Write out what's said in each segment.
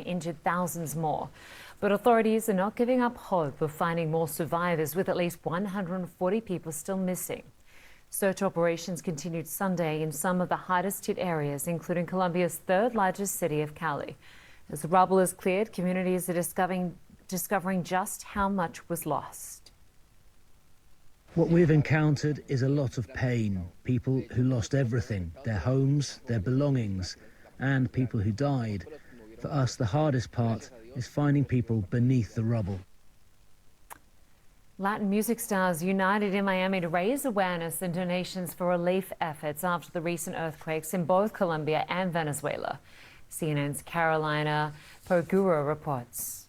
injured thousands more. But authorities are not giving up hope of finding more survivors, with at least 140 people still missing. Search operations continued Sunday in some of the hardest hit areas, including Colombia's third largest city of Cali. As the rubble is cleared, communities are discovering just how much was lost. What we've encountered is a lot of pain. People who lost everything, their homes, their belongings, and people who died. For us, the hardest part is finding people beneath the rubble. Latin music stars united in Miami to raise awareness and donations for relief efforts after the recent earthquakes in both Colombia and Venezuela. CNN's Carolina Pergura reports.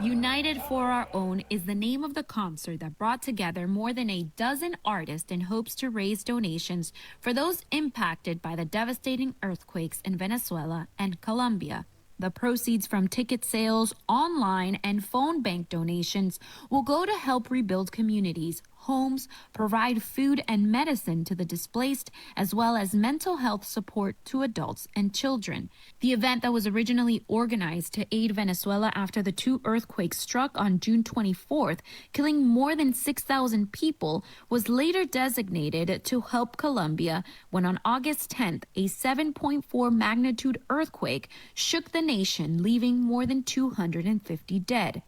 United for Our Own is the name of the concert that brought together more than a dozen artists in hopes to raise donations for those impacted by the devastating earthquakes in Venezuela and Colombia. The proceeds from ticket sales, online, and phone bank donations will go to help rebuild communities, homes, provide food and medicine to the displaced, as well as mental health support to adults and children. The event that was originally organized to aid Venezuela after the two earthquakes struck on June 24th, killing more than 6,000 people, was later designated to help Colombia when on August 10th, a 7.4 magnitude earthquake shook the nation, leaving more than 250 dead.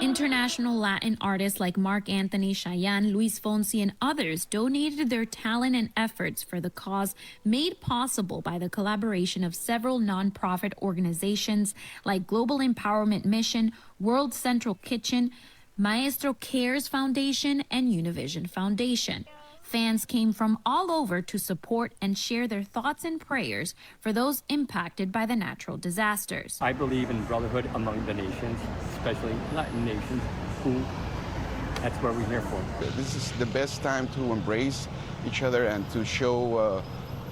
International Latin artists like Marc Anthony, Chayanne, Luis Fonsi, and others donated their talent and efforts for the cause, made possible by the collaboration of several nonprofit organizations like Global Empowerment Mission, World Central Kitchen, Maestro Cares Foundation, and Univision Foundation. Fans came from all over to support and share their thoughts and prayers for those impacted by the natural disasters. I believe in brotherhood among the nations, especially Latin nations, who that's what we're here for. This is the best time to embrace each other and to show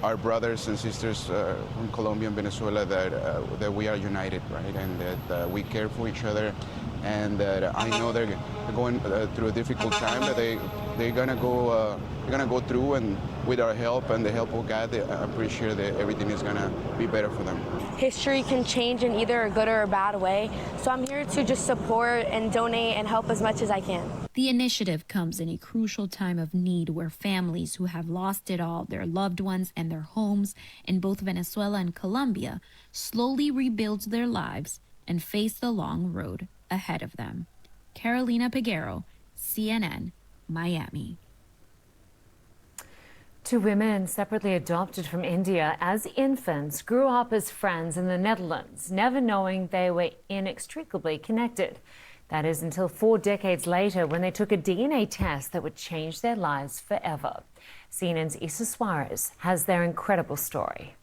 our brothers and sisters from Colombia and Venezuela that we are united, right? And that we care for each other, and that I know they're going through a difficult time, that they're gonna go through, and with our help and the help of God, I'm pretty sure that everything is gonna be better for them. History can change in either a good or a bad way, so I'm here to just support and donate and help as much as I can. The initiative comes in a crucial time of need where families who have lost it all, their loved ones and their homes in both Venezuela and Colombia, slowly rebuild their lives and face the long road ahead of them. Carolina Peguero, CNN, Miami. Two women separately adopted from India as infants grew up as friends in the Netherlands, never knowing they were inextricably connected. That is until 4 decades later, when they took a DNA test that would change their lives forever. CNN's Issa Suarez has their incredible story.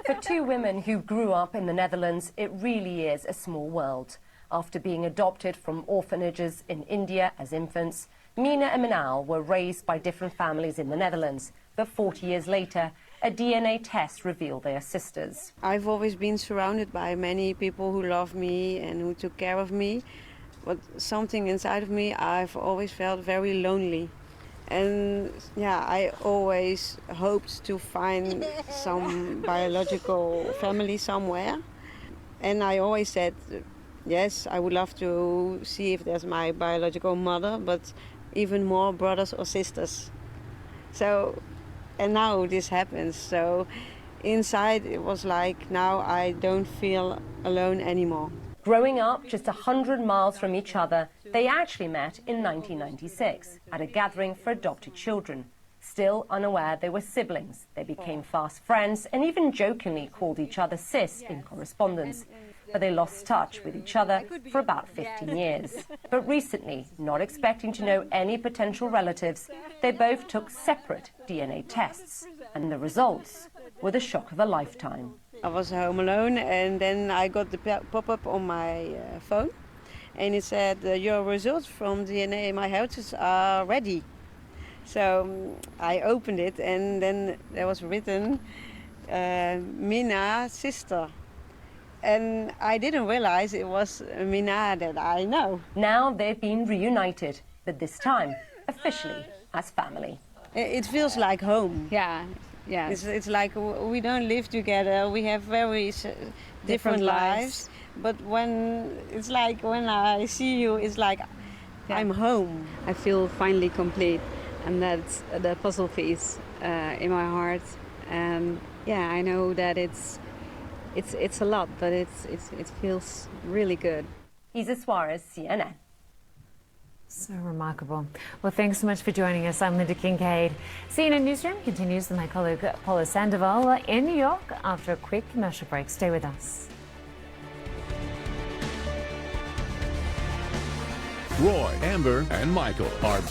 For two women who grew up in the Netherlands, it really is a small world. After being adopted from orphanages in India as infants, Mina and Manal were raised by different families in the Netherlands, but 40 years later, a DNA test revealed they are sisters. I've always been surrounded by many people who love me and who took care of me, but something inside of me, I've always felt very lonely. And yeah, I always hoped to find some biological family somewhere. And I always said, yes, I would love to see if there's my biological mother, but even more brothers or sisters. So, and now this happens. So inside it was like, now I don't feel alone anymore. Growing up just 100 miles from each other, they actually met in 1996 at a gathering for adopted children. Still unaware they were siblings, they became fast friends and even jokingly called each other sis in correspondence. But they lost touch with each other for about 15 years. But recently, not expecting to know any potential relatives, they both took separate DNA tests. And the results were the shock of a lifetime. I was home alone, and then I got the pop-up on my phone, and it said, your results from DNA in my heritage are ready. So I opened it, and then there was written, Mina, sister. And I didn't realize it was Mina that I know. Now they've been reunited, but this time officially as family. it feels like home. Yeah, yeah. It's like we don't live together. We have very different lives. But when it's like when I see you, it's like I'm home. I feel finally complete, and that's the puzzle piece in my heart. And yeah, I know that it's a lot, but it feels really good. Isa Suarez, CNN. So remarkable. Well, thanks so much for joining us. I'm Linda Kincaid. CNN Newsroom continues with my colleague Paula Sandoval in New York after a quick commercial break. Stay with us. Roy, Amber, and Michael are...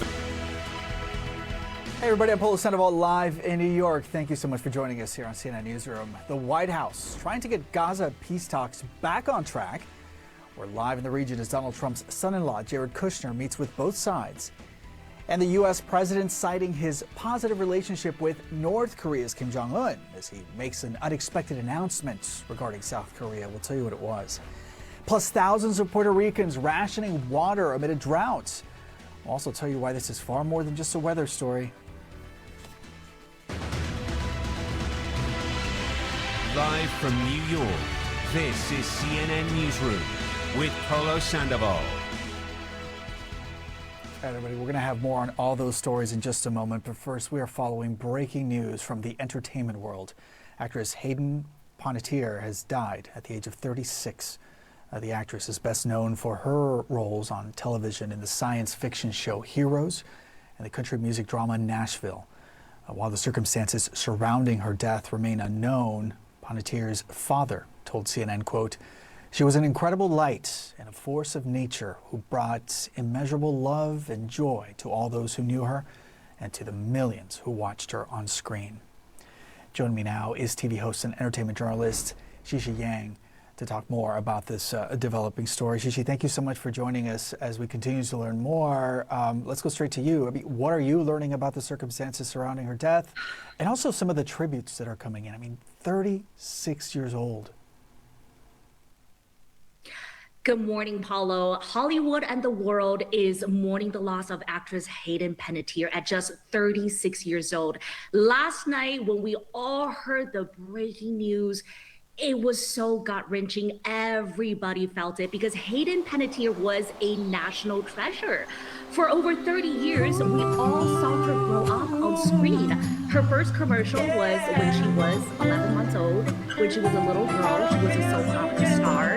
Hey everybody, I'm Paula Sandoval live in New York. Thank you so much for joining us here on CNN Newsroom. The White House trying to get Gaza peace talks back on track. We're live in the region as Donald Trump's son-in-law, Jared Kushner, meets with both sides. And the U.S. president citing his positive relationship with North Korea's Kim Jong-un as he makes an unexpected announcement regarding South Korea. We'll tell you what it was. Plus, thousands of Puerto Ricans rationing water amid a drought. We'll also tell you why this is far more than just a weather story. Live from New York, this is CNN Newsroom with Paula Sandoval. All right, everybody, we're going to have more on all those stories in just a moment. But first, we are following breaking news from the entertainment world. Actress Hayden Panettiere has died at the age of 36. The actress is best known for her roles on television in the science fiction show Heroes and the country music drama Nashville. While the circumstances surrounding her death remain unknown, Panettiere's father told CNN, quote, "She was an incredible light and a force of nature who brought immeasurable love and joy to all those who knew her and to the millions who watched her on screen." Joining me now is TV host and entertainment journalist Shishi Yang to talk more about this developing story. Shishi, thank you so much for joining us as we continue to learn more. Let's go straight to you. I mean, what are you learning about the circumstances surrounding her death and also some of the tributes that are coming in? I mean, 36 years old. Good morning, Paulo. Hollywood and the world is mourning the loss of actress Hayden Panettiere at just 36 years old. Last night, when we all heard the breaking news, it was so gut-wrenching. Everybody felt it because Hayden Panettiere was a national treasure. For over 30 years, we all saw her grow up on screen. Her first commercial was when she was 11 months old. When she was a little girl, she was a soap opera star.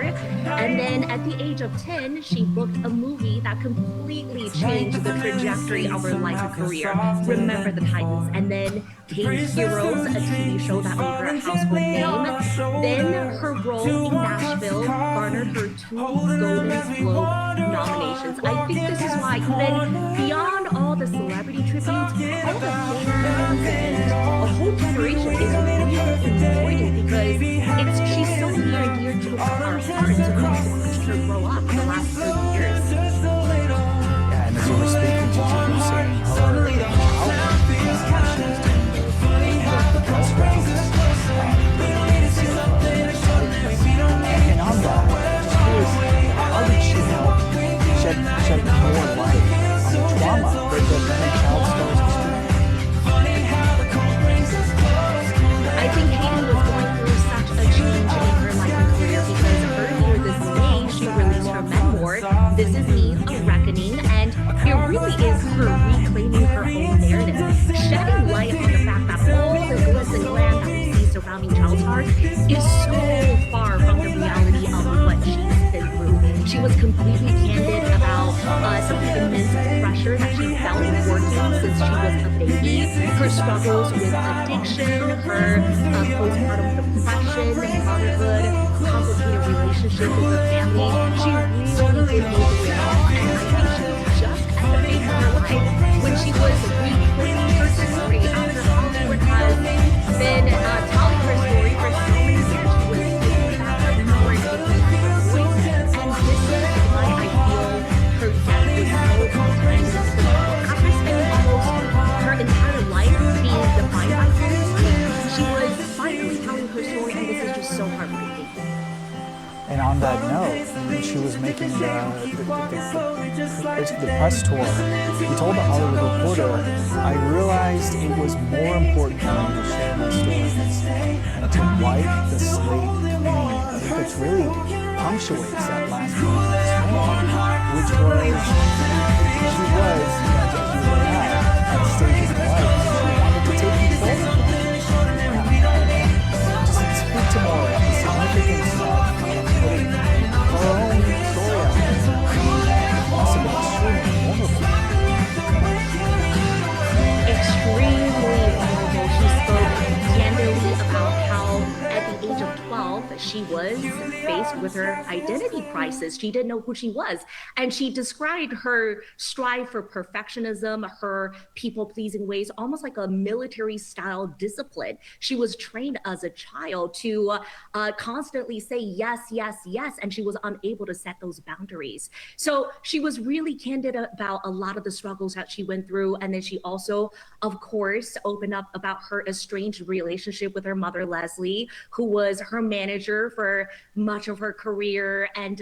And then at the age of 10, she booked a movie that completely changed the trajectory of her life and career. Remember the Titans. And then came Heroes, a TV show that made her a household name. Then her role in Nashville garnered her 2 Golden Globe nominations. I think this is why, even beyond all the celebrity tributes, all the fans and a whole generation is really important because she's so near and dear to our hearts and we've watched her grow up in the last 30 years. Yeah, and as you were speaking, you were saying and on that, how did she help shed more light on the trauma that many child stars experience? I think Hayden was going through such a change in her life and career because earlier this May, she released her memoir, This Is Me, A Reckoning, and it really is her reclaiming her own narrative, shedding light on the fact that all the glitz and glam that we see surrounding child stars is so far from the reality of what she's been through. She was completely candid about some of the immense pressure that she felt working since she was a baby, her struggles with addiction, her postpartum depression, motherhood, complicated relationship with her family. She really did go through it all, and I think she was just at the phase of her life when she was reclaiming her story after Hollywood has been telling her story for so many years. She was giving back her power and giving back her voice, and this is why I feel her death was so intense. After spending almost her entire life being defined by her, she was finally telling her story, and this is just so heartbreaking. And on that note, when she was making the press tour, he told the Hollywood Reporter, "I realized it was more important for me to share my stories and to wipe the slate clean," which really punctuates that last part of this film, which was she was, as you laid out, at a stage in her life when she wanted to take control of that. Just speak to more about the significance of putting her own story out there. It must have been extremely vulnerable. Extremely vulnerable. She spoke candidly about how at the age of 12, she was faced with her identity crisis. She didn't know who she was. And she described her strive for perfectionism, her people-pleasing ways, almost like a military-style discipline. She was trained as a child to constantly say yes, yes, yes, and she was unable to set those boundaries. So she was really candid about a lot of the struggles that she went through. And then she also, of course, opened up about her estranged relationship with her mother, Leslie, who was her manager for much of her career. And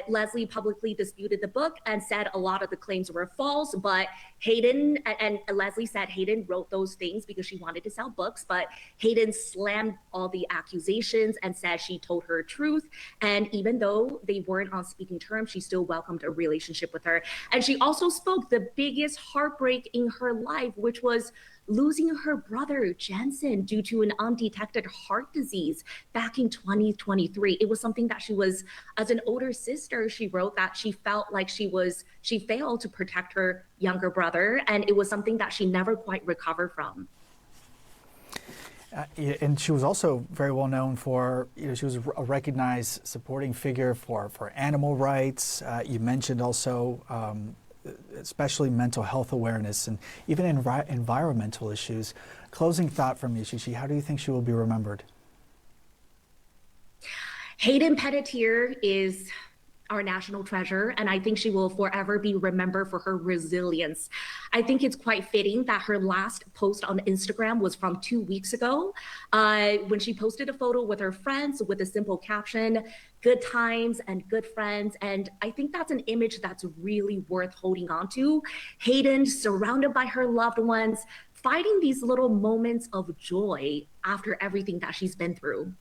Leslie publicly disputed the book and said a lot of the claims were false, but Hayden, and Leslie said Hayden wrote those things because she wanted to sell books, but Hayden slammed all the accusations and said she told her truth. And even though they weren't on speaking terms, she still welcomed a relationship with her. And she also spoke the biggest heartbreak in her life, which was losing her brother, Jensen, due to an undetected heart disease back in 2023. It was something that she was, as an older sister, she wrote that she felt like she failed to protect her younger brother, and it was something that she never quite recovered from. And she was also very well known for, she was a recognized supporting figure for animal rights. You mentioned also especially mental health awareness and even environmental issues. Closing thought from you, Shishi, how do you think she will be remembered? Hayden Panettiere is our national treasure, and I think she will forever be remembered for her resilience. I think it's quite fitting that her last post on Instagram was from 2 weeks ago, when she posted a photo with her friends with a simple caption, "Good times and good friends." And I think that's an image that's really worth holding on to. Hayden, surrounded by her loved ones, fighting these little moments of joy after everything that she's been through.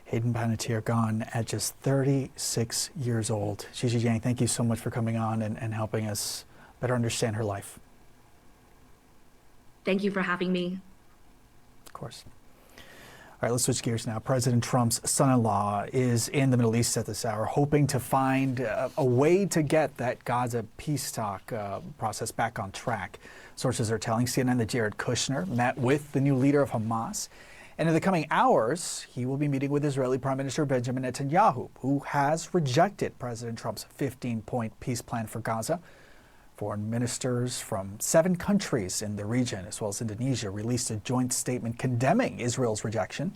Hayden Panettiere gone at just 36 years old. Shishi Jiang, thank you so much for coming on and helping us better understand her life. Thank you for having me. Of course. All right, let's switch gears now. President Trump's son-in-law is in the Middle East at this hour, hoping to find a way to get that Gaza peace talk process back on track. Sources are telling CNN that Jared Kushner met with the new leader of Hamas. And in the coming hours, he will be meeting with Israeli Prime Minister Benjamin Netanyahu, who has rejected President Trump's 15-point peace plan for Gaza. Foreign ministers from 7 countries in the region, as well as Indonesia, released a joint statement condemning Israel's rejection.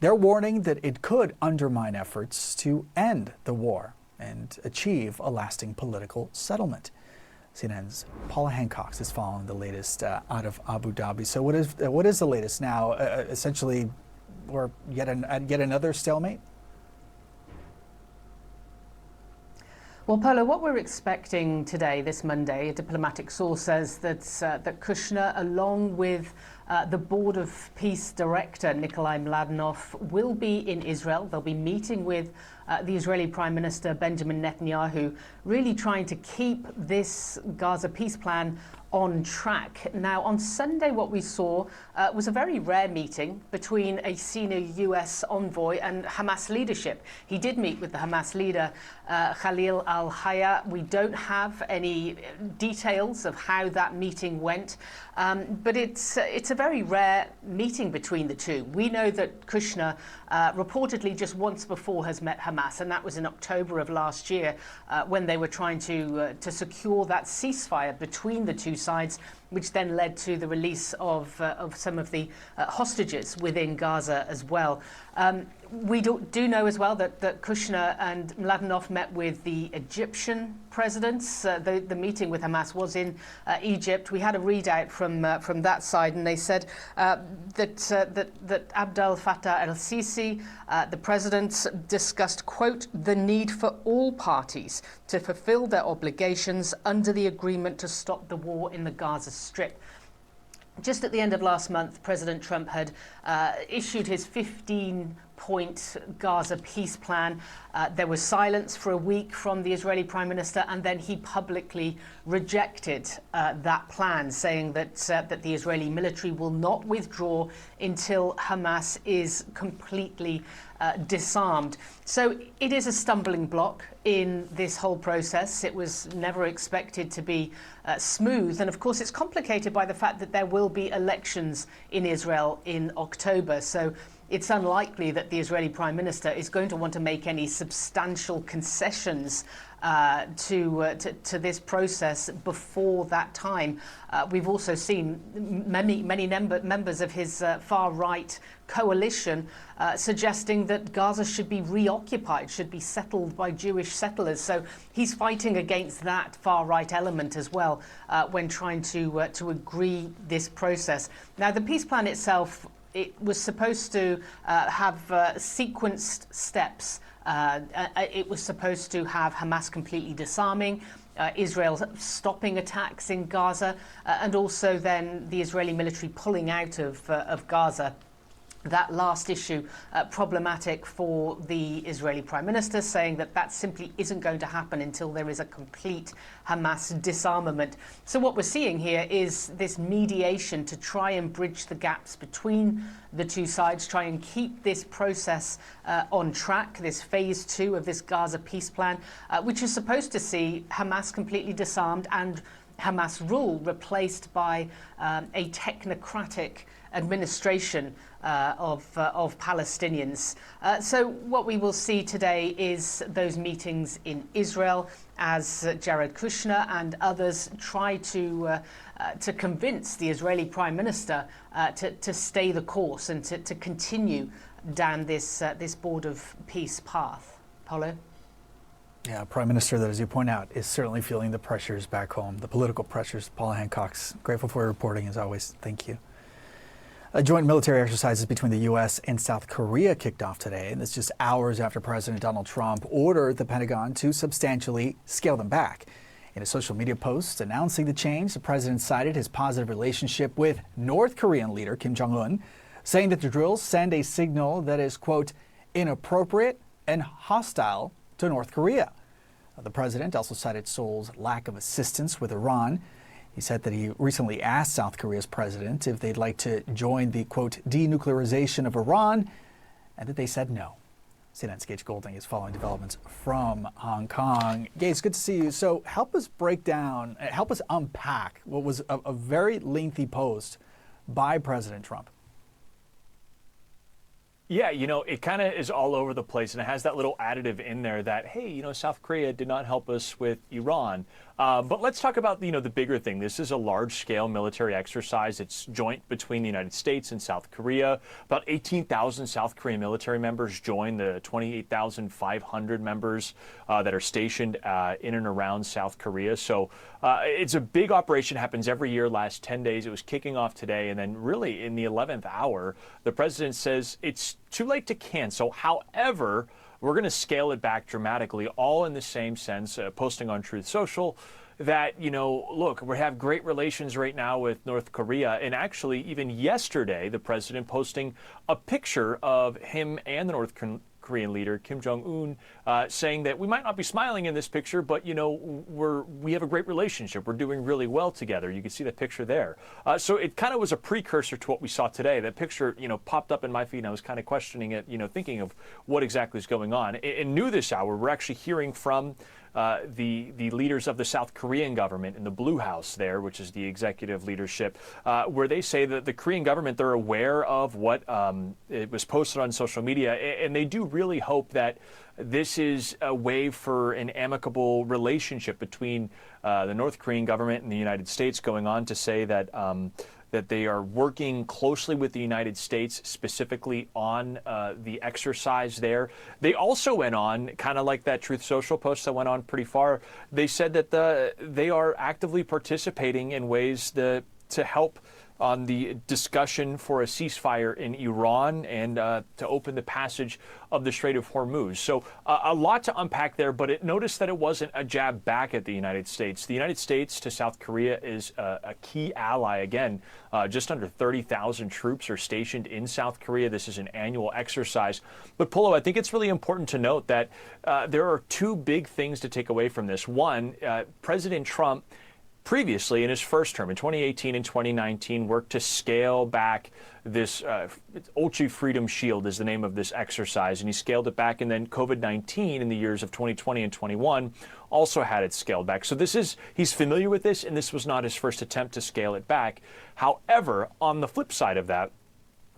They're warning that it could undermine efforts to end the war and achieve a lasting political settlement. CNN's Paula Hancock is following the latest out of Abu Dhabi. So what is the latest now? Essentially, we're yet another stalemate? Well, Paula, what we're expecting today, this Monday, a diplomatic source says that Kushner, along with the Board of Peace Director Nikolai Mladenov, will be in Israel. They'll be meeting with the Israeli Prime Minister Benjamin Netanyahu, really trying to keep this Gaza peace plan on track. Now, on Sunday, what we saw was a very rare meeting between a senior U.S. envoy and Hamas leadership. He did meet with the Hamas leader, Khalil al-Hayya. We don't have any details of how that meeting went, but it's a very rare meeting between the two. We know that Kushner reportedly just once before has met Hamas, and that was in October of last year when they were trying to secure that ceasefire between the two sides which then led to the release of some of the hostages within Gaza as well. We do know as well that Kushner and Mladenov met with the Egyptian presidents. The meeting with Hamas was in Egypt. We had a readout from that side, and they said that Abdel Fattah el-Sisi, the president, discussed, quote, the need for all parties to fulfill their obligations under the agreement to stop the war in the Gaza Strip. Just at the end of last month, President Trump had issued his 15-point Gaza peace plan. There was silence for a week from the Israeli Prime Minister, and then he publicly rejected that plan, saying that the Israeli military will not withdraw until Hamas is completely disarmed. So it is a stumbling block in this whole process. It was never expected to be smooth. And of course, it's complicated by the fact that there will be elections in Israel in October. So it's unlikely that the Israeli Prime Minister is going to want to make any substantial concessions to this process before that time. We've also seen many members of his far-right coalition suggesting that Gaza should be reoccupied, should be settled by Jewish settlers. So he's fighting against that far-right element as well when trying to agree this process. Now, the peace plan itself, it was supposed to have sequenced steps. It was supposed to have Hamas completely disarming, Israel stopping attacks in Gaza, and also then the Israeli military pulling out of Gaza. That last issue problematic for the Israeli Prime Minister, saying that simply isn't going to happen until there is a complete Hamas disarmament. So what we're seeing here is this mediation to try and bridge the gaps between the two sides, try and keep this process on track, this phase 2 of this Gaza peace plan, which is supposed to see Hamas completely disarmed and Hamas rule replaced by a technocratic administration of Palestinians. So what we will see today is those meetings in Israel as Jared Kushner and others try to convince the Israeli Prime Minister to stay the course and to continue down this board of peace path. Paulo? Yeah, Prime Minister that, as you point out, is certainly feeling the pressures back home, the political pressures. Paula Hancock's grateful for your reporting as always. Thank you. Joint military exercises between the U.S. and South Korea kicked off today, and it's just hours after President Donald Trump ordered the Pentagon to substantially scale them back. In a social media post announcing the change, the president cited his positive relationship with North Korean leader Kim Jong-un, saying that the drills send a signal that is, quote, inappropriate and hostile to North Korea. The president also cited Seoul's lack of assistance with Iran. He said that he recently asked South Korea's president if they'd like to join the, quote, denuclearization of Iran, and that they said no. CNN's Gage Golding is following developments from Hong Kong. Gage, good to see you. So help us break down, help us unpack what was a very lengthy post by President Trump. Yeah, it kind of is all over the place, and it has that little additive in there that, hey, South Korea did not help us with Iran. But let's talk about, the bigger thing. This is a large-scale military exercise. It's joint between the United States and South Korea. About 18,000 South Korean military members join the 28,500 members that are stationed in and around South Korea. So it's a big operation, happens every year, lasts 10 days. It was kicking off today, and then really in the 11th hour, the president says it's too late to cancel. However, we're going to scale it back dramatically, all in the same sense, posting on Truth Social that, look, we have great relations right now with North Korea. And actually, even yesterday, the president posting a picture of him and the North Korean leader, Kim Jong-un, saying that we might not be smiling in this picture, but, we have a great relationship. We're doing really well together. You can see the picture there. So it kind of was a precursor to what we saw today. That picture, popped up in my feed, and I was kind of questioning it, thinking of what exactly is going on. In New this hour, we're actually hearing from the leaders of the South Korean government in the Blue House there, which is the executive leadership, where they say that the Korean government, they're aware of what it was posted on social media, and they do really hope that this is a way for an amicable relationship between the North Korean government and the United States, going on to say that that they are working closely with the United States, specifically on the exercise there. They also went on, kind of like that Truth Social post that went on pretty far, they said that they are actively participating in ways to help on the discussion for a ceasefire in Iran and to open the passage of the Strait of Hormuz. So a lot to unpack there, but notice that it wasn't a jab back at the United States. The United States to South Korea is a key ally. Again, just under 30,000 troops are stationed in South Korea. This is an annual exercise. But Polo, I think it's really important to note that there are two big things to take away from this. One, President Trump previously, in his first term, in 2018 and 2019, worked to scale back this Ulchi Freedom Shield is the name of this exercise, and he scaled it back. And then COVID-19 in the years of 2020 and 21 also had it scaled back. So he's familiar with this, and this was not his first attempt to scale it back. However, on the flip side of that,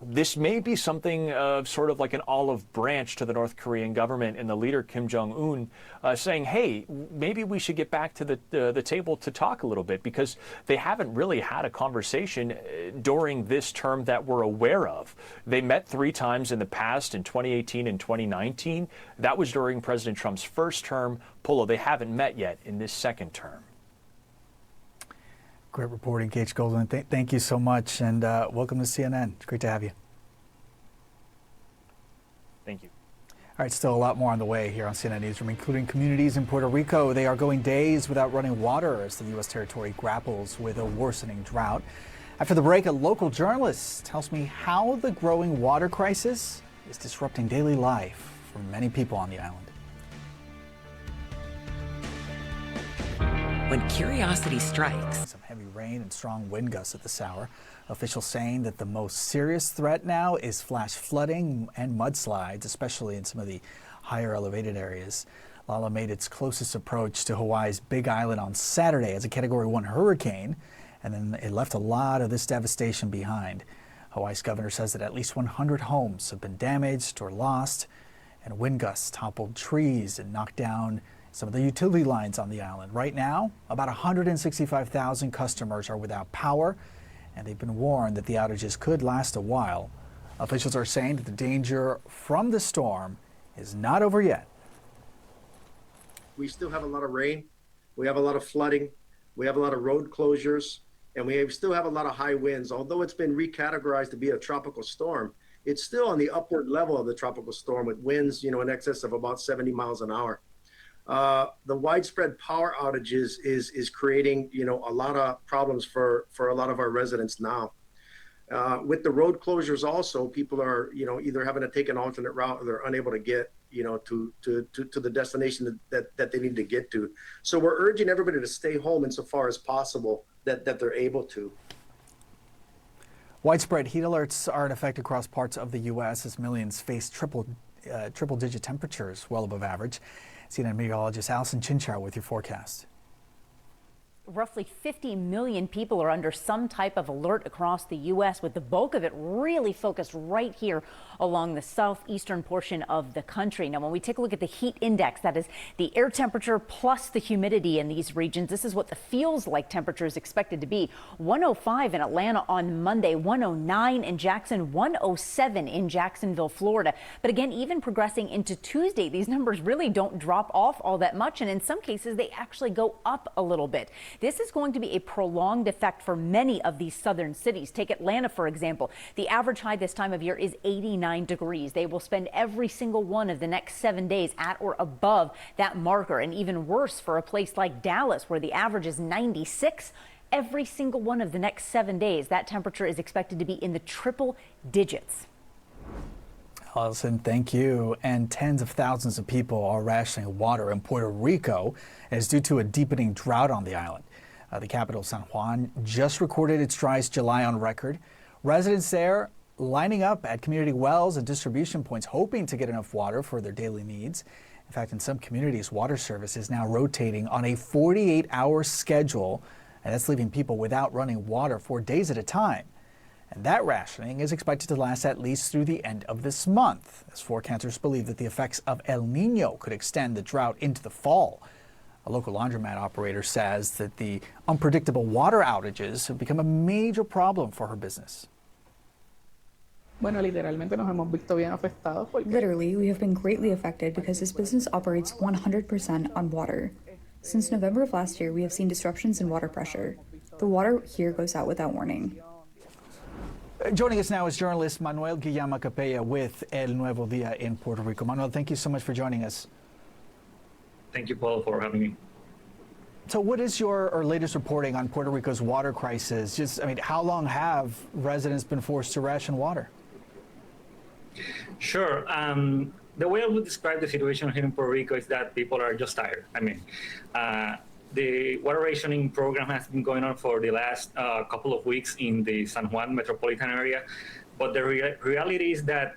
this may be something of sort of like an olive branch to the North Korean government and the leader Kim Jong-un saying, hey, maybe we should get back to the table to talk a little bit, because they haven't really had a conversation during this term that we're aware of. They met 3 times in the past, in 2018 and 2019. That was during President Trump's first term. Polo, they haven't met yet in this second term. Great reporting, Gage Goldman. Thank you so much, and welcome to CNN. It's great to have you. Thank you. All right, still a lot more on the way here on CNN Newsroom, including communities in Puerto Rico. They are going days without running water as the U.S. territory grapples with a worsening drought. After the break, a local journalist tells me how the growing water crisis is disrupting daily life for many people on the island. When curiosity strikes. Some heavy rain and strong wind gusts at this hour. Officials saying that the most serious threat now is flash flooding and mudslides, especially in some of the higher elevated areas. Lala made its closest approach to Hawaii's Big Island on Saturday as a Category 1 hurricane, and then it left a lot of this devastation behind. Hawaii's governor says that at least 100 homes have been damaged or lost, and wind gusts toppled trees and knocked down some of the utility lines on the island. Right now, about 165,000 customers are without power, and they've been warned that the outages could last a while. Officials are saying that the danger from the storm is not over yet. We still have a lot of rain. We have a lot of flooding. We have a lot of road closures, and we still have a lot of high winds. Although it's been recategorized to be a tropical storm, it's still on the upward level of the tropical storm with winds, in excess of about 70 miles an hour. The widespread power outages is creating, a lot of problems for a lot of our residents now. With the road closures also, people are, either having to take an alternate route or they're unable to get, to the destination that they need to get to. So we're urging everybody to stay home insofar as possible that they're able to. Widespread heat alerts are in effect across parts of the U.S. as millions face triple-digit temperatures well above average. CNN meteorologist Allison Chinchar with your forecast. Roughly 50 million people are under some type of alert across the U.S., with the bulk of it really focused right here along the southeastern portion of the country. Now, when we take a look at the heat index, that is the air temperature plus the humidity in these regions, this is what the feels like temperature is expected to be. 105 in Atlanta on Monday, 109 in Jackson, 107 in Jacksonville, Florida. But again, even progressing into Tuesday, these numbers really don't drop off all that much, and in some cases, they actually go up a little bit. This is going to be a prolonged effect for many of these southern cities. Take Atlanta, for example. The average high this time of year is 89 degrees. They will spend every single one of the next 7 days at or above that marker. And even worse for a place like Dallas, where the average is 96. Every single one of the next 7 days, that temperature is expected to be in the triple digits. Allison, thank you. And tens of thousands of people are rationing water in Puerto Rico as due to a deepening drought on the island. The capital, San Juan, just recorded its driest July on record. Residents there lining up at community wells and distribution points, hoping to get enough water for their daily needs. In fact, in some communities, water service is now rotating on a 48-hour schedule, and that's leaving people without running water for days at a time. And that rationing is expected to last at least through the end of this month, as forecasters believe that the effects of El Nino could extend the drought into the fall. A local laundromat operator says that the unpredictable water outages have become a major problem for her business. Literally, we have been greatly affected because this business operates 100% on water. Since November of last year, we have seen disruptions in water pressure. The water here goes out without warning. Joining us now is journalist Manuel Guillama Capella with El Nuevo Dia in Puerto Rico. Manuel, thank you so much for joining us. Thank you, Paul, for having me. So what is your latest reporting on Puerto Rico's water crisis? How long have residents been forced to ration water? Sure. The way I would describe the situation here in Puerto Rico is that people are just tired. The water rationing program has been going on for the last couple of weeks in the San Juan metropolitan area. But the reality is that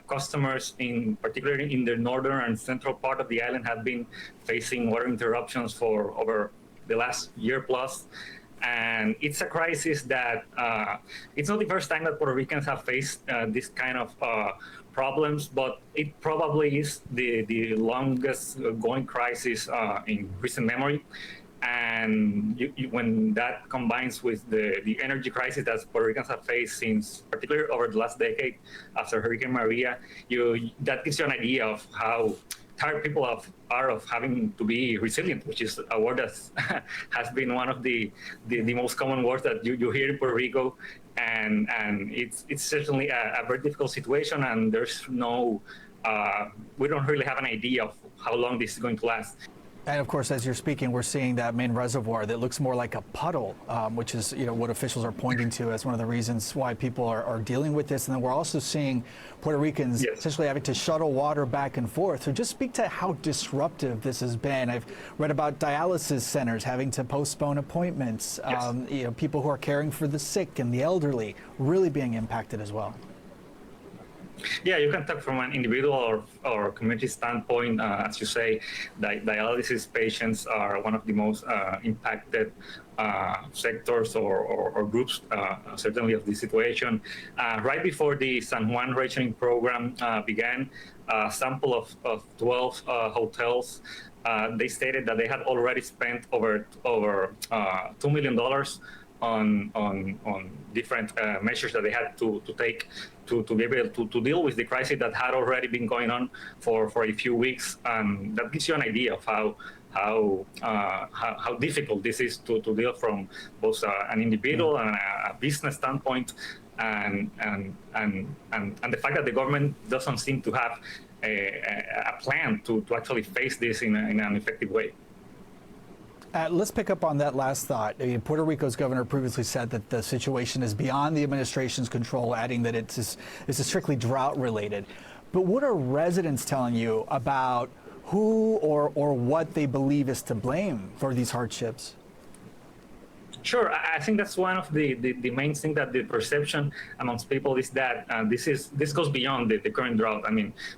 customers, particularly in the northern and central part of the island, have been facing water interruptions for over the last year plus. And it's a crisis that it's not the first time that Puerto Ricans have faced this kind of problems, but it probably is the longest going crisis in recent memory. And when that combines with the energy crisis that Puerto Ricans have faced since, particularly over the last decade after Hurricane Maria, that gives you an idea of how tired people are of having to be resilient, which is a word that has been one of the most common words that you hear in Puerto Rico. And it's certainly a very difficult situation, and there's we don't really have an idea of how long this is going to last. And of course, as you're speaking, we're seeing that main reservoir that looks more like a puddle, which is what officials are pointing to as one of the reasons why people are dealing with this. And then we're also seeing Puerto Ricans essentially having to shuttle water back and forth. So just speak to how disruptive this has been. I've read about dialysis centers having to postpone appointments, people who are caring for the sick and the elderly really being impacted as well. Yeah, you can talk from an individual or community standpoint. As you say, dialysis patients are one of the most impacted sectors or groups, certainly, of the situation. Right before the San Juan rationing program began, a sample of 12 hotels, they stated that they had already spent over $2 million on different measures that they had to take to be able to deal with the crisis that had already been going on for a few weeks. And that gives you an idea of how difficult this is to deal from both an individual and a business standpoint, and the fact that the government doesn't seem to have a plan to actually face this in an effective way. Let's pick up on that last thought. Puerto Rico's governor previously said that the situation is beyond the administration's control, adding that it's strictly drought related. But what are residents telling you about who or what they believe is to blame for these hardships? Sure, I think that's one of the main things, that the perception amongst people is that this goes beyond the current drought.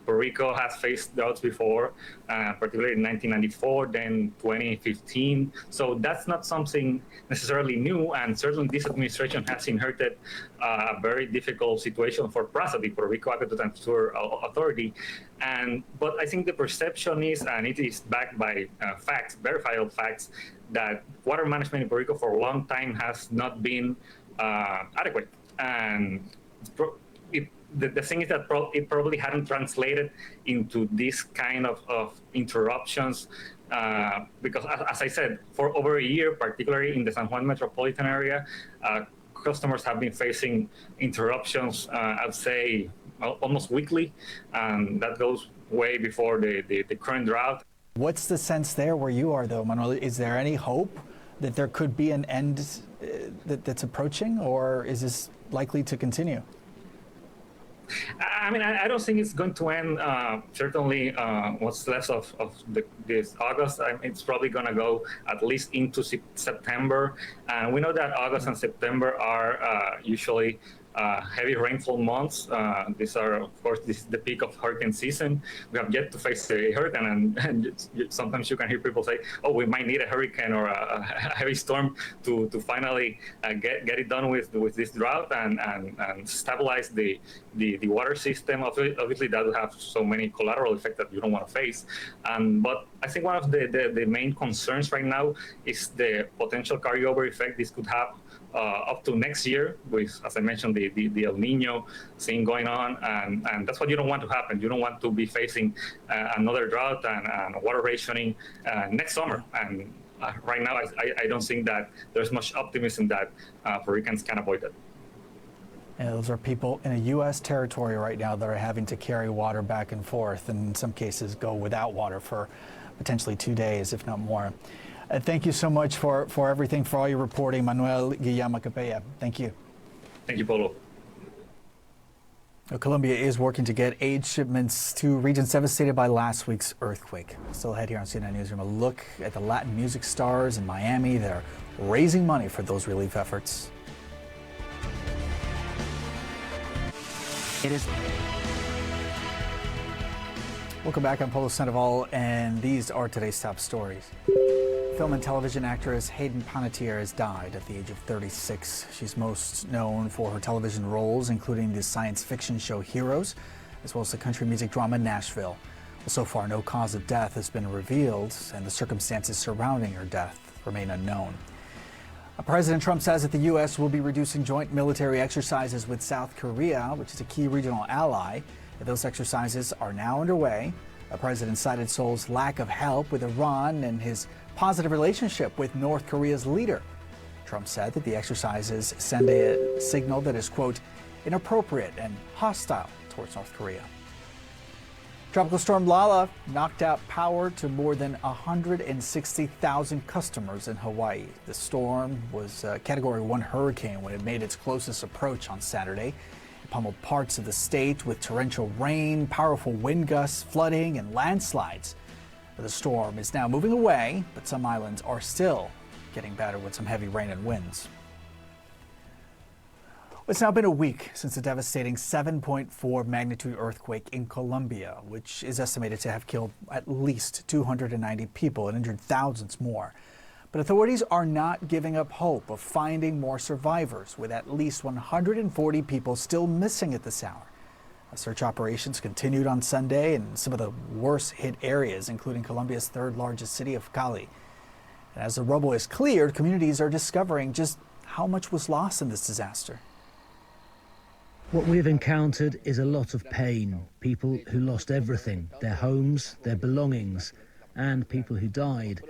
Puerto Rico has faced droughts before, particularly in 1994, then 2015. So that's not something necessarily new, and certainly this administration has inherited a very difficult situation for PRASA, the Puerto Rico Aqueduct and Sewer Authority. But I think the perception is, and it is backed by facts, verifiable facts, that water management in Puerto Rico for a long time has not been adequate. And the thing is that it probably hadn't translated into this kind of interruptions, because, as I said, for over a year, particularly in the San Juan metropolitan area, customers have been facing interruptions, I'd say, almost weekly, and that goes way before the current drought. What's the sense there where you are, though, Manuel? Is there any hope that there could be an end that's approaching, or is this likely to continue? I don't think it's going to end. Certainly, what's left of this August, it's probably going to go at least into September. We know that August and September are usually heavy rainfall months. These are, of course, this is the peak of hurricane season. We have yet to face a hurricane, and sometimes you can hear people say, "Oh, we might need a hurricane or a heavy storm to finally get it done with this drought and stabilize the water system." Obviously, that will have so many collateral effects that you don't want to face. But I think one of the main concerns right now is the potential carryover effect this could have up to next year with, as I mentioned, the El Nino thing going on, and that's what you don't want to happen. You don't want to be facing another drought and water rationing next summer. And right now, I don't think that there's much optimism that hurricanes can avoid it. And those are people in a U.S. territory right now that are having to carry water back and forth, and in some cases go without water for potentially 2 days, if not more. Thank you so much for everything, for all your reporting, Manuel Guillama Capella. Thank you. Thank you, Polo. Colombia is working to get aid shipments to regions devastated by last week's earthquake. Still ahead here on CNN Newsroom, a look at the Latin music stars in Miami. They're raising money for those relief efforts. Welcome back. I'm Polo Sandoval, and these are today's top stories. Film and television actress Hayden Panettiere has died at the age of 36. She's most known for her television roles, including the science fiction show Heroes, as well as the country music drama Nashville. Well, so far, no cause of death has been revealed, and the circumstances surrounding her death remain unknown. President Trump says that the U.S. will be reducing joint military exercises with South Korea, which is a key regional ally. Those exercises are now underway. The president cited Seoul's lack of help with Iran and his positive relationship with North Korea's leader. Trump said that the exercises send a signal that is, quote, inappropriate and hostile towards North Korea. Tropical storm Lala knocked out power to more than 160,000 customers in Hawaii. The storm was a Category 1 hurricane when it made its closest approach on Saturday. It pummeled parts of the state with torrential rain, powerful wind gusts, flooding, and landslides. The storm is now moving away, but some islands are still getting battered with some heavy rain and winds. It's now been a week since the devastating 7.4 magnitude earthquake in Colombia, which is estimated to have killed at least 290 people and injured thousands more. But authorities are not giving up hope of finding more survivors, with at least 140 people still missing at this hour. Search operations continued on Sunday in some of the worst hit areas, including Colombia's third largest city of Cali. And as the rubble is cleared, communities are discovering just how much was lost in this disaster. What we've encountered is a lot of pain. People who lost everything, their homes, their belongings, and people who died.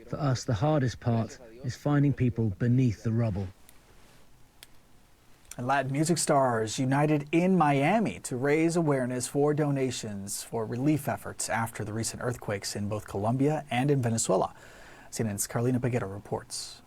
For us, the hardest part is finding people beneath the rubble. And Latin music stars united in Miami to raise awareness for donations for relief efforts after the recent earthquakes in both Colombia and in Venezuela. CNN's Carlina Peguero reports.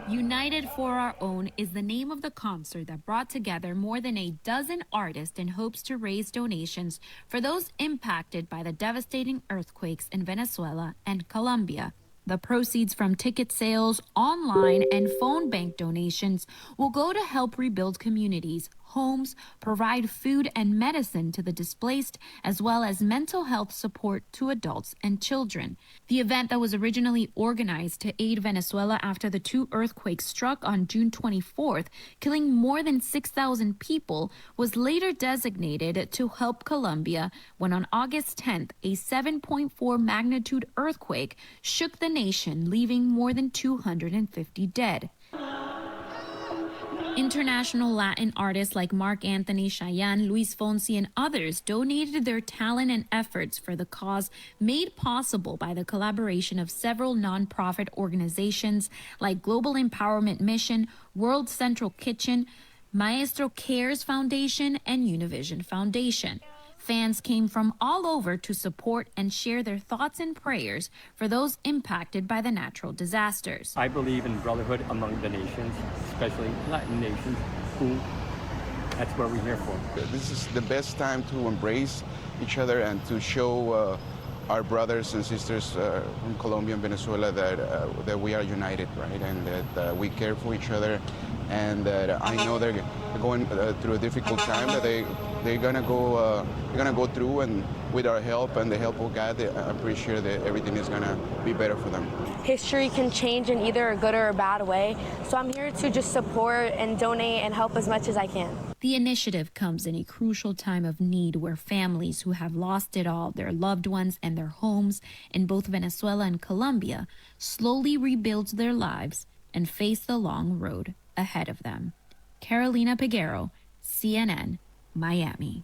United for Our Own is the name of the concert that brought together more than a dozen artists in hopes to raise donations for those impacted by the devastating earthquakes in Venezuela and Colombia. The proceeds from ticket sales, online, and phone bank donations will go to help rebuild communities, homes, provide food and medicine to the displaced, as well as mental health support to adults and children. The event that was originally organized to aid Venezuela after the two earthquakes struck on June 24th, killing more than 6,000 people, was later designated to help Colombia when on August 10th, a 7.4 magnitude earthquake shook the nation, leaving more than 250 dead. International Latin artists like Marc Anthony, Chayanne, Luis Fonsi, and others donated their talent and efforts for the cause, made possible by the collaboration of several nonprofit organizations like Global Empowerment Mission, World Central Kitchen, Maestro Cares Foundation, and Univision Foundation. Fans came from all over to support and share their thoughts and prayers for those impacted by the natural disasters. I believe in brotherhood among the nations, especially Latin nations, who that's what we're here for. This is the best time to embrace each other and to show our brothers and sisters from Colombia and Venezuela that we are united, right? And that we care for each other, and that I know they're going through a difficult time that they're gonna go through, and with our help and the help of God, I'm pretty sure that everything is gonna be better for them. History can change in either a good or a bad way, so I'm here to just support and donate and help as much as I can. The initiative comes in a crucial time of need where families who have lost it all, their loved ones and their homes in both Venezuela and Colombia, slowly rebuild their lives and face the long road ahead of them. Carolina Peguero, CNN, Miami.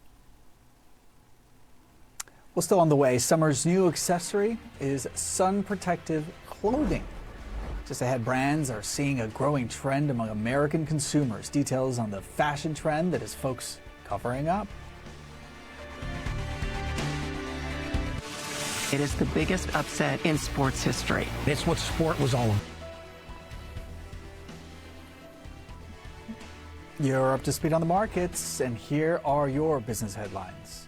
Well, still on the way, summer's new accessory is sun protective clothing. Just ahead, brands are seeing a growing trend among American consumers. Details on the fashion trend that has folks covering up. It is the biggest upset in sports history. It's what sport was all about. You're up to speed on the markets, and here are your business headlines.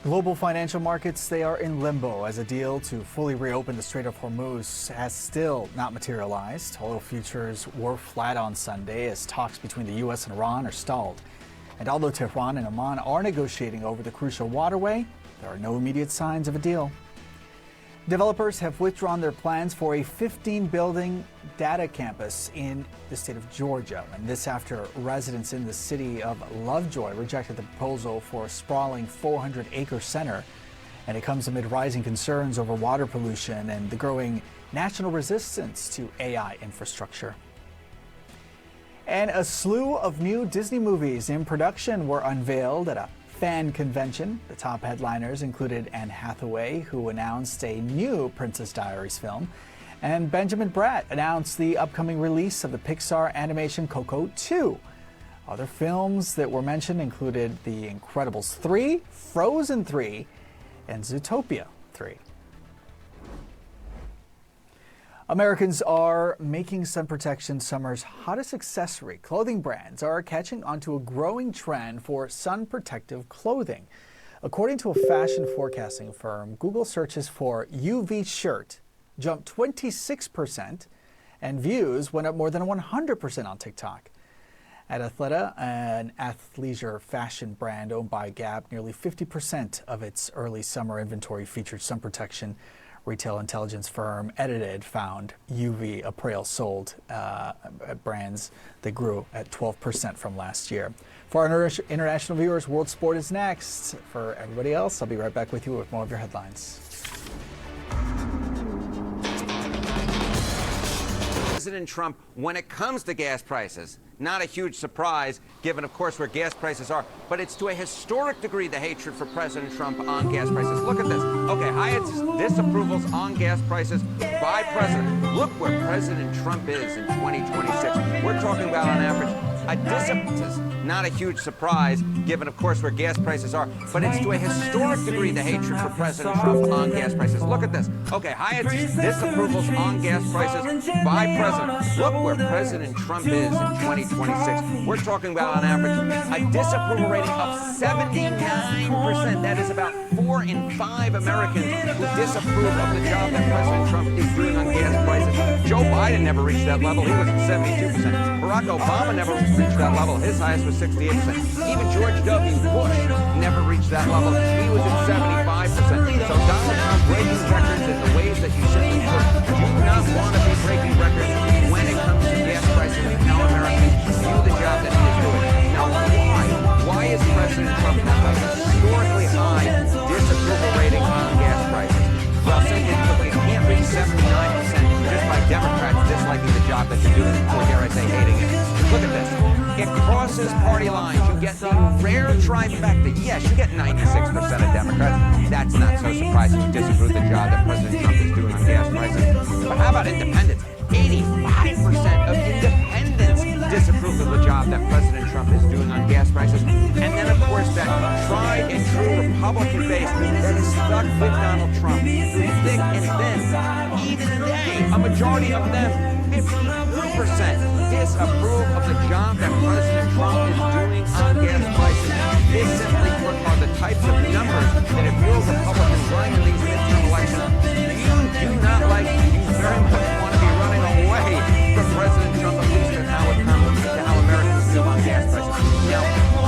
Global financial markets, they are in limbo as a deal to fully reopen the Strait of Hormuz has still not materialized. Oil futures were flat on Sunday as talks between the U.S. and Iran are stalled. And although Tehran and Oman are negotiating over the crucial waterway, there are no immediate signs of a deal. Developers have withdrawn their plans for a 15-building data campus in the state of Georgia, and this after residents in the city of Lovejoy rejected the proposal for a sprawling 400-acre center. And it comes amid rising concerns over water pollution and the growing national resistance to AI infrastructure. And a slew of new Disney movies in production were unveiled at a fan convention. The top headliners included Anne Hathaway, who announced a new Princess Diaries film, and Benjamin Bratt announced the upcoming release of the Pixar animation Coco 2. Other films that were mentioned included The Incredibles 3, Frozen 3, and Zootopia 3. Americans are making sun protection summer's hottest accessory. Clothing brands are catching onto a growing trend for sun protective clothing. According to a fashion forecasting firm, Google searches for UV shirt jumped 26%, and views went up more than 100% on TikTok. At Athleta, an athleisure fashion brand owned by Gap, nearly 50% of its early summer inventory featured sun protection. Retail intelligence firm Edited found UV apparel sold at brands that grew at 12% from last year. For our international viewers, World Sport is next. For everybody else, I'll be right back with you with more of your headlines. President Trump, when it comes to gas prices, not a huge surprise, given, of course, where gas prices are, but it's to a historic degree the hatred for President Trump on gas prices. Look at this. Okay, highest disapprovals on gas prices by President. Look where President Trump is in 2026. We're talking about, on average, a disapproval. Not a huge surprise, given, of course, where gas prices are, but it's to a historic degree the hatred for President Trump on gas prices. Look at this. Okay, highest disapprovals on gas prices by President. Look where President Trump is in 2026. We're talking about, on average, a disapproval rating of 79%. That is about 4 in 5 Americans who disapprove of the job that President Trump is doing on gas prices. Joe Biden never reached that level. He was at 72%. Barack Obama never reached that level. His highest was 68%. Even George W. Bush never reached that level. He was at 75%. So Donald Trump breaking records in the ways that you simply do not want to be breaking records when it comes to gas prices and how Americans view the job that he is doing. Now, why is President Trump have a historically high disapproval rating on gas prices? Well, simply put, you can't reach 79% just by Democrats disliking the job that you're doing, or dare I say hating it. Look at this. It crosses party lines. You get the rare trifecta. Yes, you get 96% of Democrats. That's not so surprising. You disapprove the job that President Trump is doing on gas prices. But how about independents? 85% of independents disapprove of the job that President Trump is doing on gas prices. And then, of course, that tried and true Republican base that is stuck with Donald Trump through thick and thin. Even today, a majority of them, 52%, disapprove of the job that President Trump is doing on gas prices. This simply put are the types of numbers that if you're a Republican running in these midterm elections, you do not like, you very much want to be running away from President Trump, at least in how it comes to how Americans feel on gas prices. Now,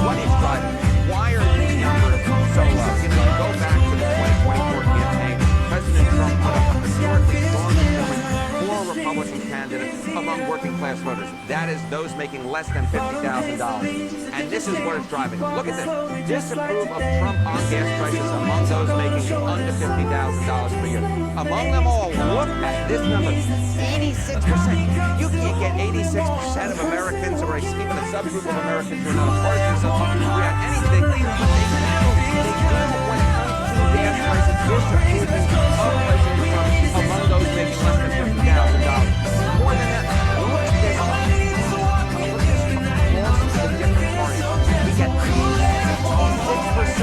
what is driving it? Why are these numbers so low? You know, you go back to the 2024 campaign, President Trump put up a historically strong performance for a Republican candidate among working class voters. That is those making less than $50,000. And this is what is driving it. Look at this. Disapprove of Trump on gas prices among those making under $50,000 per year. Among them all, look at this number. 86%. You can't get 86% of Americans, or even a subgroup of Americans who are not a partisan subgroup, to agree on anything. But they do when it comes to gas prices, disapproving of President Trump among those making less than $50,000. More than that, look at this. Look at this across the different parties. We get 66%,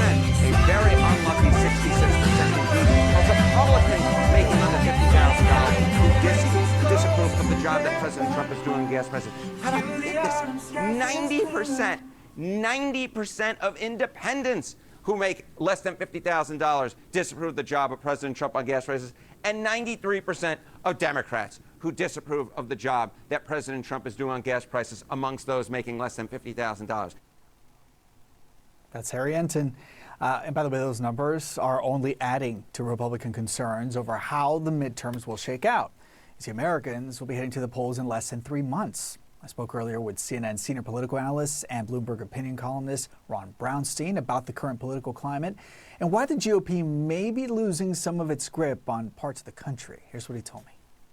a very unlucky 66% of Republicans making under $50,000 who disapprove of the job that President Trump is doing on gas prices. How about this? 90% of independents who make less than $50,000 disapprove of the job of President Trump on gas prices, and 93% of Democrats who disapprove of the job that President Trump is doing on gas prices amongst those making less than $50,000. That's Harry Enton. And by the way, those numbers are only adding to Republican concerns over how the midterms will shake out. You see, Americans will be heading to the polls in less than 3 months. I spoke earlier with CNN senior political analyst and Bloomberg opinion columnist Ron Brownstein about the current political climate and why the GOP may be losing some of its grip on parts of the country. Here's what he told me.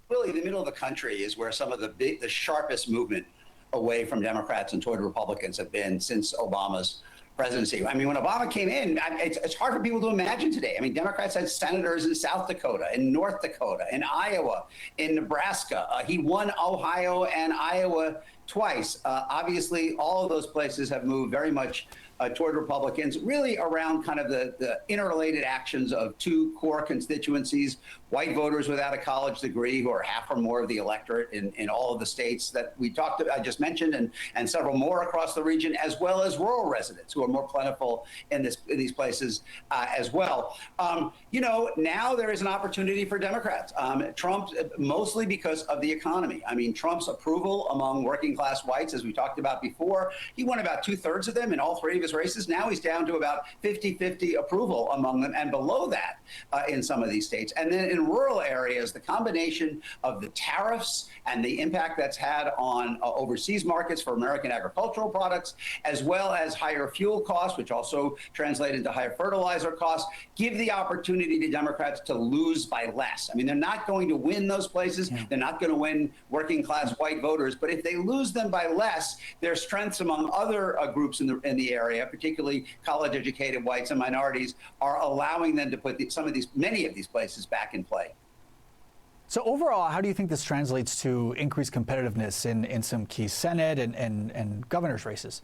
Really, the middle of the country is where some of the sharpest movement away from Democrats and toward Republicans have been since Obama's presidency. I mean, when Obama came in, it's hard for people to imagine today. I mean, Democrats had senators in South Dakota, in North Dakota, in Iowa, in Nebraska. He won Ohio and Iowa twice. Obviously, all of those places have moved very much toward Republicans, really around kind of the interrelated actions of two core constituencies, white voters without a college degree who are half or more of the electorate in all of the states that we talked about, I just mentioned, and several more across the region, as well as rural residents who are more plentiful in these places as well. You know, now there is an opportunity for Democrats. Trump, mostly because of the economy. I mean, Trump's approval among working class whites, as we talked about before, he won about 2/3 of them in all three of his races. Now he's down to about 50-50 approval among them, and below that in some of these states. And then in rural areas, the combination of the tariffs and the impact that's had on overseas markets for American agricultural products, as well as higher fuel costs, which also translate into higher fertilizer costs, give the opportunity to Democrats to lose by less. I mean, they're not going to win those places. They're not going to win working class white voters. But if they lose them by less, their strengths among other groups in the area, particularly college-educated whites and minorities, are allowing them to put many of these places back in play. So overall, how do you think this translates to increased competitiveness in some key Senate and governor's races?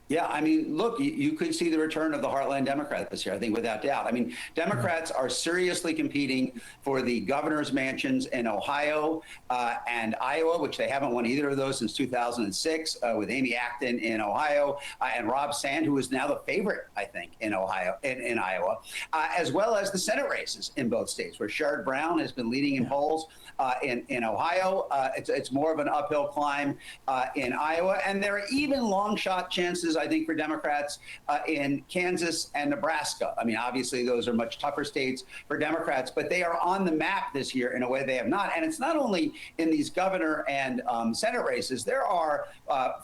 Yeah, I mean, look, you could see the return of the Heartland Democrat this year, I think, without doubt. I mean, Democrats are seriously competing for the governor's mansions in Ohio and Iowa, which they haven't won either of those since 2006, with Amy Acton in Ohio and Rob Sand, who is now the favorite, I think, in Ohio, in Iowa, as well as the Senate races in both states, where Sherrod Brown has been leading in polls in Ohio. It's more of an uphill climb in Iowa, and there are even long shot chances, I think, for Democrats in Kansas and Nebraska. I mean, obviously, those are much tougher states for Democrats, but they are on the map this year in a way they have not. And it's not only in these governor and Senate races. There are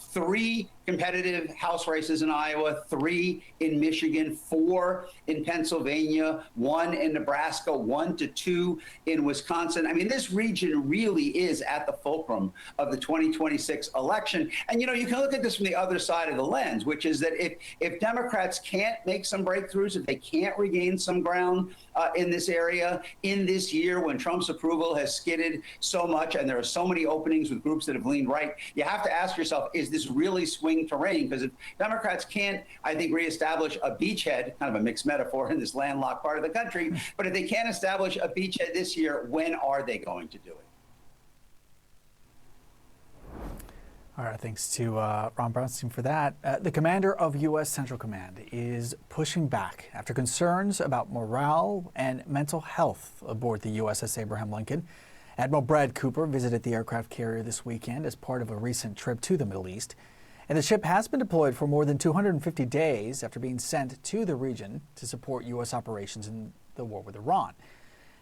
3 competitive House races in Iowa, 3 in Michigan, 4 in Pennsylvania, 1 in Nebraska, 1 to 2 in Wisconsin. I mean, this region really is at the fulcrum of the 2026 election. And, you know, you can look at this from the other side of the lens, which is that if Democrats can't make some breakthroughs, if they can't regain some ground in this area in this year when Trump's approval has skidded so much and there are so many openings with groups that have leaned right, you have to ask yourself, is this really swing terrain? Because if Democrats can't, I think, reestablish a beachhead, kind of a mixed metaphor in this landlocked part of the country, but if they can't establish a beachhead this year, when are they going to do it? All right, thanks to Ron Brownstein for that. The commander of U.S. Central Command is pushing back after concerns about morale and mental health aboard the USS Abraham Lincoln. Admiral Brad Cooper visited the aircraft carrier this weekend as part of a recent trip to the Middle East. And the ship has been deployed for more than 250 days after being sent to the region to support U.S. operations in the war with Iran.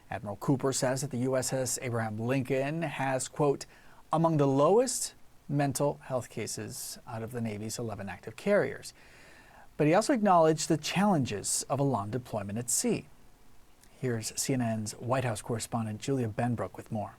Admiral Cooper says that the USS Abraham Lincoln has, quote, among the lowest mental health cases out of the Navy's 11 active carriers. But he also acknowledged the challenges of a long deployment at sea. Here's CNN's White House correspondent Julia Benbrook with more.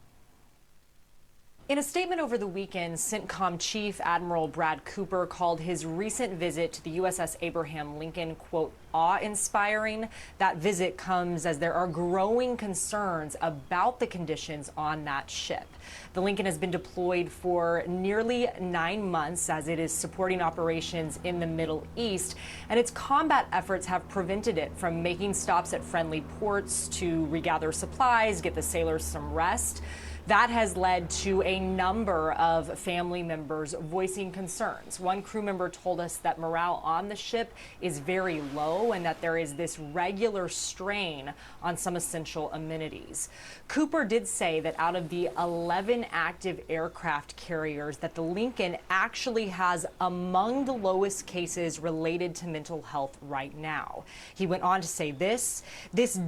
In a statement over the weekend, CENTCOM Chief Admiral Brad Cooper called his recent visit to the USS Abraham Lincoln, quote, awe-inspiring. That visit comes as there are growing concerns about the conditions on that ship. The Lincoln has been deployed for nearly 9 months as it is supporting operations in the Middle East, and its combat efforts have prevented it from making stops at friendly ports to regather supplies, get the sailors some rest. That has led to a number of family members voicing concerns. One crew member told us that morale on the ship is very low and that there is this regular strain on some essential amenities. Cooper did say that out of the 11 active aircraft carriers, that the Lincoln actually has among the lowest cases related to mental health right now. He went on to say this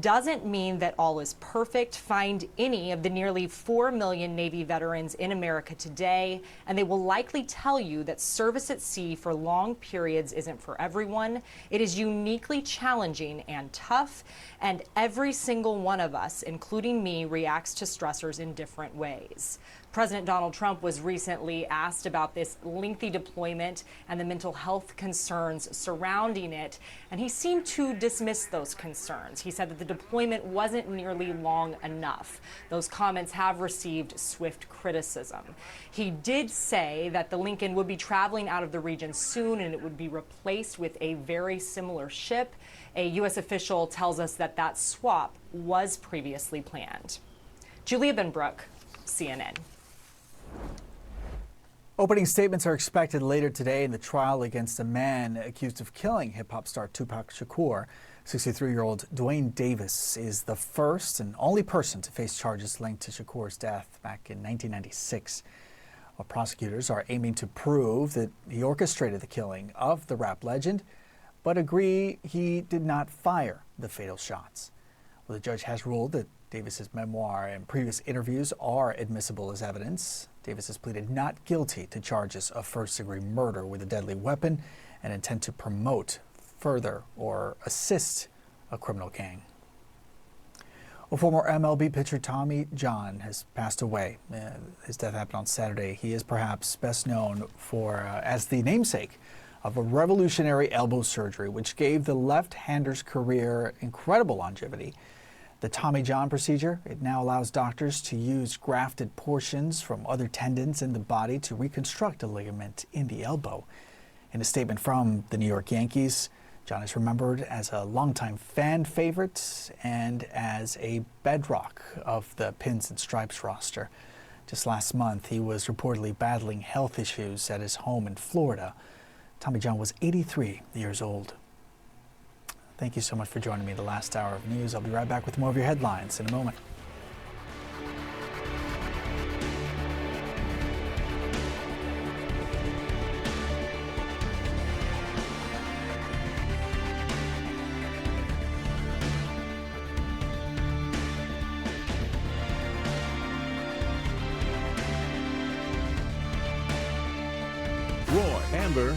doesn't mean that all is perfect. Find any of the nearly 4 million Navy veterans in America today, and they will likely tell you that service at sea for long periods isn't for everyone. It is uniquely challenging and tough, and every single one of us, including me, reacts to stressors in different ways. President Donald Trump was recently asked about this lengthy deployment and the mental health concerns surrounding it, and he seemed to dismiss those concerns. He said that the deployment wasn't nearly long enough. Those comments have received swift criticism. He did say that the Lincoln would be traveling out of the region soon and it would be replaced with a very similar ship. A U.S. official tells us that that swap was previously planned. Julia Benbrook, CNN. Opening statements are expected later today in the trial against a man accused of killing hip-hop star Tupac Shakur. 63-year-old Dwayne Davis is the first and only person to face charges linked to Shakur's death back in 1996. Well, prosecutors are aiming to prove that he orchestrated the killing of the rap legend, but agree he did not fire the fatal shots. Well, the judge has ruled that Davis's memoir and previous interviews are admissible as evidence. Davis has pleaded not guilty to charges of first-degree murder with a deadly weapon and intent to promote, further, or assist a criminal gang. Well, former MLB pitcher Tommy John has passed away. His death happened on Saturday. He is perhaps best known for as the namesake of a revolutionary elbow surgery, which gave the left-hander's career incredible longevity. The Tommy John procedure, it now allows doctors to use grafted portions from other tendons in the body to reconstruct a ligament in the elbow. In a statement from the New York Yankees, John is remembered as a longtime fan favorite and as a bedrock of the Pins and Stripes roster. Just last month, he was reportedly battling health issues at his home in Florida. Tommy John was 83 years old. Thank you so much for joining me the last hour of news. I'll be right back with more of your headlines in a moment. Roy, Amber,